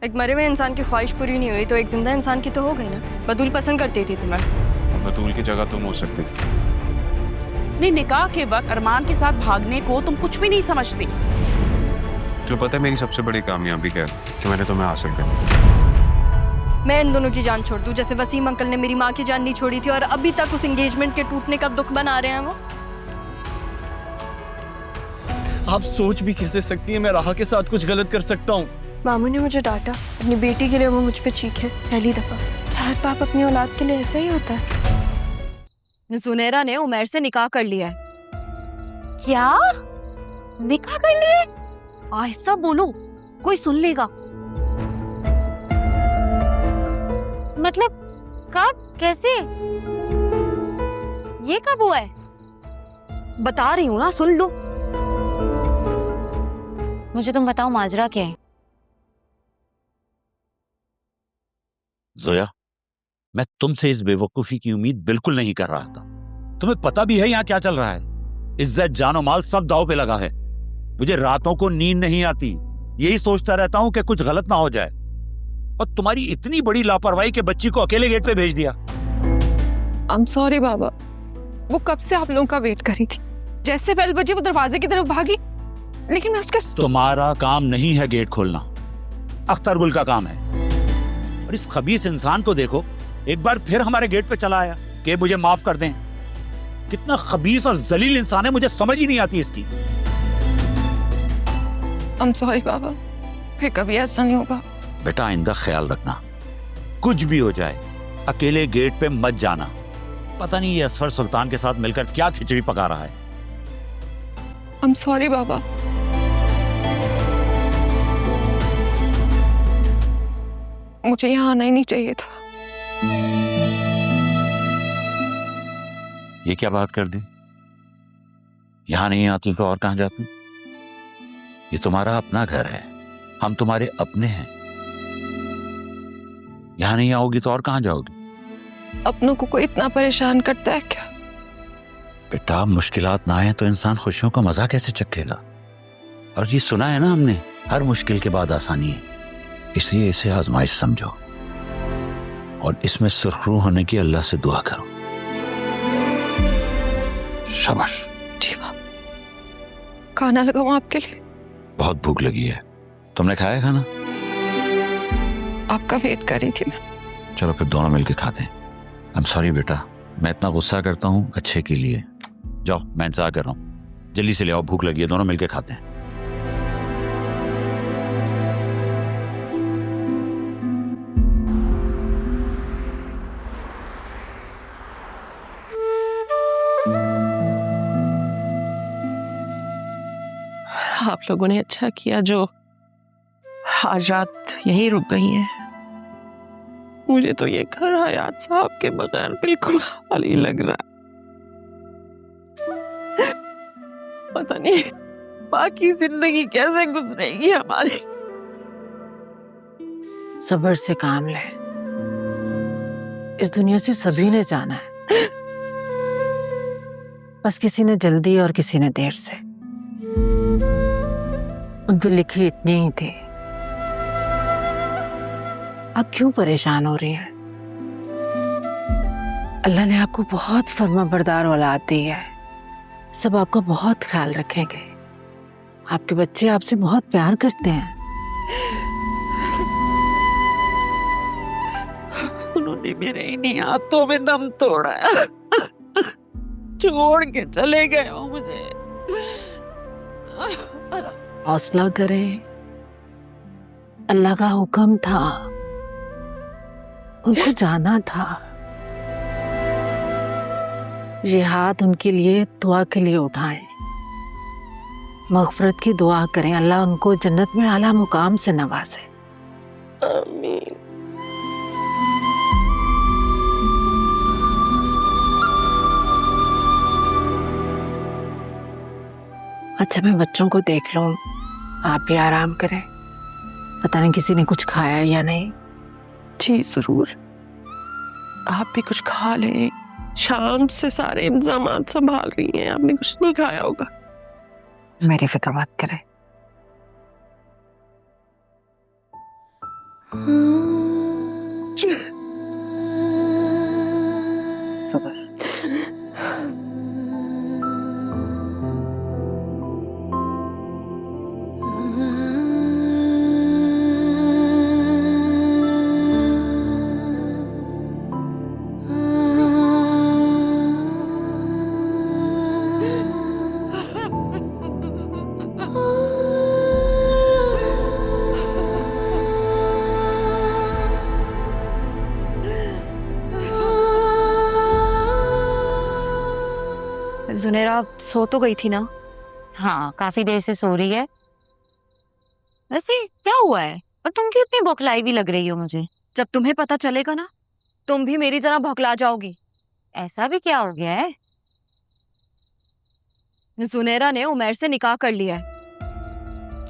एक मरे हुए इंसान की ख्वाहिश पूरी नहीं हुई तो एक जिंदा इंसान की तो हो गई ना। बतूल पसंद करती थी तुम्हें। बतूल की जगह तुम हो सकती थी। नहीं, निकाह के वक्त अरमान के साथ भागने को तुम कुछ भी नहीं समझती। तो पता है मेरी सबसे बड़ी कामयाबी क्या है? कि मैंने तुम्हें हासिल किया। मैं इन दोनों की जान छोड़ दूं जैसे वसीम अंकल ने मेरी माँ की जान नहीं छोड़ी थी और अभी तक उस एंगेजमेंट के टूटने का दुख बना रहे हैं वो। आप सोच भी कैसे सकती हैं मैं राहा के साथ कुछ गलत कर सकता हूँ? मामू ने मुझे डांटा, अपनी बेटी के लिए वो मुझ पे चीखे पहली दफा। हर बाप अपनी औलाद के लिए ऐसा ही होता है। जुनेरा ने उमैर से निकाह कर लिया है। क्या? निकाह कर लिया? आहिस्ता बोलो, कोई सुन लेगा। मतलब कब, कैसे, ये कब हुआ है? बता रही हूँ ना, सुन लो। मुझे तुम बताओ माजरा क्या है? जोया, मैं तुमसे इस बेवकूफी की उम्मीद बिल्कुल नहीं कर रहा था। तुम्हें पता भी है यहाँ क्या चल रहा है। इज्जत, जान और माल सब दांव पे लगा है। मुझे रातों को नींद नहीं आती, यही सोचता रहता हूँ कि कुछ गलत ना हो जाए। और तुम्हारी इतनी बड़ी लापरवाही के बच्ची को अकेले गेट पे भेज दिया। I'm sorry बाबा, वो कब से आप लोगों का वेट करी थी। जैसे बेल बजी वो दरवाजे की तरफ भागी, लेकिन मैं उसका तुम्हारा काम नहीं है गेट खोलना, अख्तर गुल का काम है। और इस खबीस इंसान को देखो, एक बार फिर हमारे गेट पे चला आया कि मुझे माफ कर दें। कितना खबीस और जलील इंसान है, मुझे समझ ही नहीं आती इसकी। I'm sorry बाबा, फिर कभी ऐसा नहीं होगा। बेटा आइंदा ख्याल रखना, कुछ भी हो जाए अकेले गेट पे मत जाना। पता नहीं ये असफर सुल्तान के साथ मिलकर क्या खिचड़ी पका रहा है। I'm sorry बाबा। मुझे यहाँ आना ही नहीं चाहिए था। ये क्या बात कर दी? यहां नहीं आती तो और कहां जाती? ये तुम्हारा अपना घर है, हम तुम्हारे अपने हैं। यहां नहीं आओगी तो और कहां जाओगी? अपनों को कोई इतना परेशान करता है क्या? बेटा मुश्किलात ना आए तो इंसान खुशियों का मजा कैसे चखेगा? और ये सुना है ना हमने, हर मुश्किल के बाद आसानी है। इसलिए इसे आजमाइश समझो और इसमें सुरखरू होने की अल्लाह से दुआ करो। शाबाश। जी बाप। खाना लगाऊं आपके लिए? बहुत भूख लगी है, तुमने खाया खाना? आपका वेट कर रही थी मैं। चलो फिर दोनों मिलकर खाते हैं। आई एम सॉरी बेटा, मैं इतना गुस्सा करता हूँ अच्छे के लिए। जाओ, मैं इंतजार कर रहा हूँ, जल्दी से ले आओ, भूख लगी है, दोनों मिलकर खाते हैं। आप लोगों ने अच्छा किया जो आज रात यहीं रुक गई हैं। मुझे तो ये घर हयात साहब के बगैर बिल्कुल खाली लग रहा है। पता नहीं बाकी जिंदगी कैसे गुजरेगी हमारी। सब्र से काम ले, इस दुनिया से सभी ने जाना है, बस किसी ने जल्दी और किसी ने देर से। उनके लिखे इतने ही थे। आप क्यों परेशान हो रही हैं? अल्लाह ने आपको बहुत फर्माबरदार औलाद दी है, सब आपका बहुत ख्याल रखेंगे। आपके बच्चे आपसे बहुत प्यार करते हैं। उन्होंने मेरे इन्हीं हाथों में दम तोड़ा, छोड़ के चले गए हो मुझे। हौसला करें, अल्लाह का हुक्म था, उनको जाना था। ये हाथ उनके लिए दुआ के लिए उठाएं, मग़फ़िरत की दुआ करें, अल्लाह उनको जन्नत में आला मुकाम से नवाजे। आमीन। अच्छा मैं बच्चों को देख लूं, आप भी आराम करें। पता नहीं किसी ने कुछ खाया या नहीं। जी जरूर, आप भी कुछ खा लें। शाम से सारे इंतजाम संभाल रही हैं, आपने कुछ नहीं खाया होगा। मेरी फिक्र मत करें। सबर। जुनेरा सो तो गई थी ना? हाँ, काफी देर से सो रही है। वैसे क्या हुआ है और तुम क्यों इतनी बौखलाई भी लग रही हो मुझे? जब तुम्हें पता चलेगा ना, तुम भी मेरी तरह भौकला जाओगी। ऐसा भी क्या हो गया है? जुनेरा ने उमैर से निकाह कर लिया है।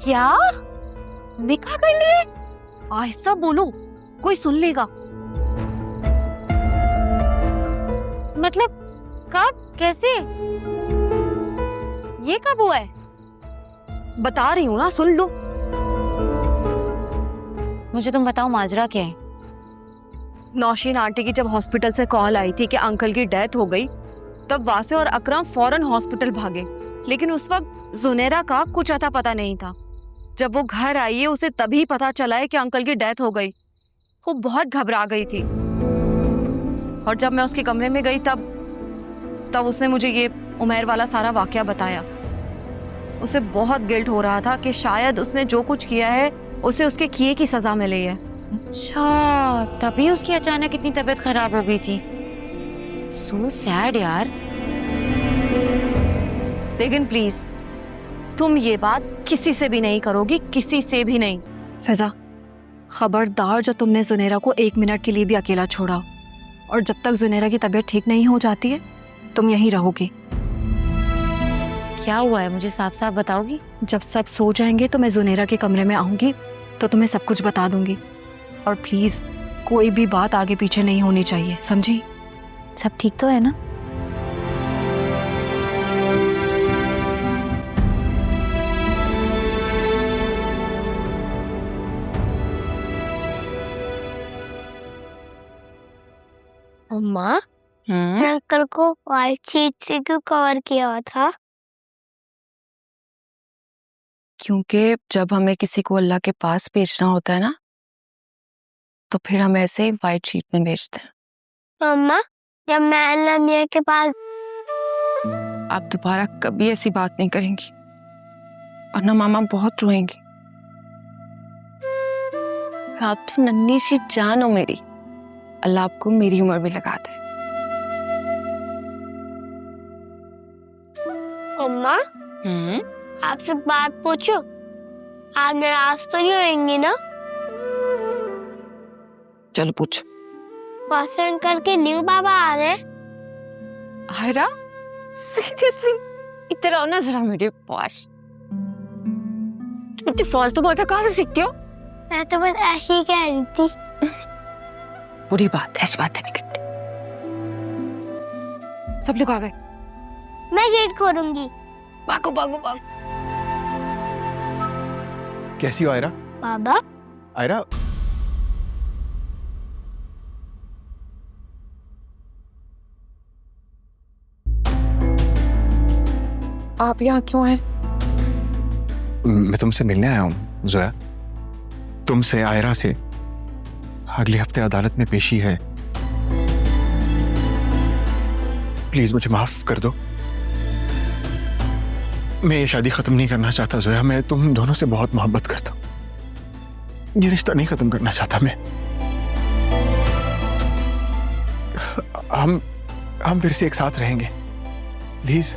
क्या? निकाह कर लिए? आहिस्ता बोलो, कोई सुन लेगा। मतलब कब, कैसे, ये कब हुआ है? बता रही हूँ ना, सुन लो। मुझे तुम बताओ माजरा क्या है? नौशीन आंटी की जब हॉस्पिटल से कॉल आई थी कि अंकल की डेथ हो गई, तब वासे और अकरम फौरन हॉस्पिटल भागे। लेकिन उस वक्त जुनेरा का कुछ अता पता नहीं था। जब वो घर आई है, उसे तभी पता चला है कि अंकल की डेथ हो गई। वो बहुत घबरा गई थी और जब मैं उसके कमरे में गई तब उसने मुझे ये उमैर वाला सारा वाकया बताया। उसे बहुत गिल्ट हो रहा था कि शायद उसने जो कुछ किया है उसे उसके किए की सजा मिली है। अच्छा, तभी उसकी अचानक इतनी तबीयत खराब हो गई थी। सो सैड यार। लेकिन प्लीज तुम ये बात किसी से भी नहीं करोगी, किसी से भी नहीं। फिजा, खबरदार जब तुमने जुनेरा को 1 मिनट के लिए भी अकेला छोड़ा, और जब तक जुनेरा की तबीयत ठीक नहीं हो जाती है तुम यहीं रहोगी। क्या हुआ है, मुझे साफ साफ बताओगी? जब सब सो जाएंगे तो मैं जुनेरा के कमरे में आऊंगी तो तुम्हें सब कुछ बता दूंगी। और प्लीज कोई भी बात आगे पीछे नहीं होनी चाहिए, समझी? सब ठीक तो है ना? अम्मा, अंकल को व्हाइट शीट से क्यों कवर किया हुआ था? क्योंकि जब हमें किसी को अल्लाह के पास भेजना होता है ना, तो फिर हम ऐसे ही व्हाइट शीट में भेजते हैं। अम्मा, जब मैं अल्लाह मियां के पास, आप दोबारा कभी ऐसी बात नहीं करेंगी, वरना मामा बहुत रोएंगी। आप तो नन्ही सी जान हो मेरी। अल्लाह आपको मेरी उम्र भी लगा दे। अम्मा, आपसे बात पूछो? आप नाराज तो नहीं होंगी ना? चलो पूछ। वासर अंकल के न्यू बाबा आ रहे हैं। आयरा, सीरियसली? इधर आओ ना जरा मेरे पास। तुम इतनी फालतू बातें कहाँ से सीखती हो? मैं तो बस ऐसे ही कह रही थी। बुरी बात है, ऐसी बातें नहीं करती। सब लोग आ गए। मैं गेट खोलूंगी। भागो भागो भागो। कैसी हो आयरा? बाबा, आयरा, आप यहाँ क्यों आए? मैं तुमसे मिलने आया हूँ जोया। तुमसे, आयरा से। अगले हफ्ते अदालत में पेशी है। प्लीज मुझे माफ कर दो। मैं ये शादी खत्म नहीं करना चाहता जोया। मैं तुम दोनों से बहुत मोहब्बत करता हूँ। ये रिश्ता नहीं खत्म करना चाहता मैं। हम फिर से एक साथ रहेंगे, प्लीज।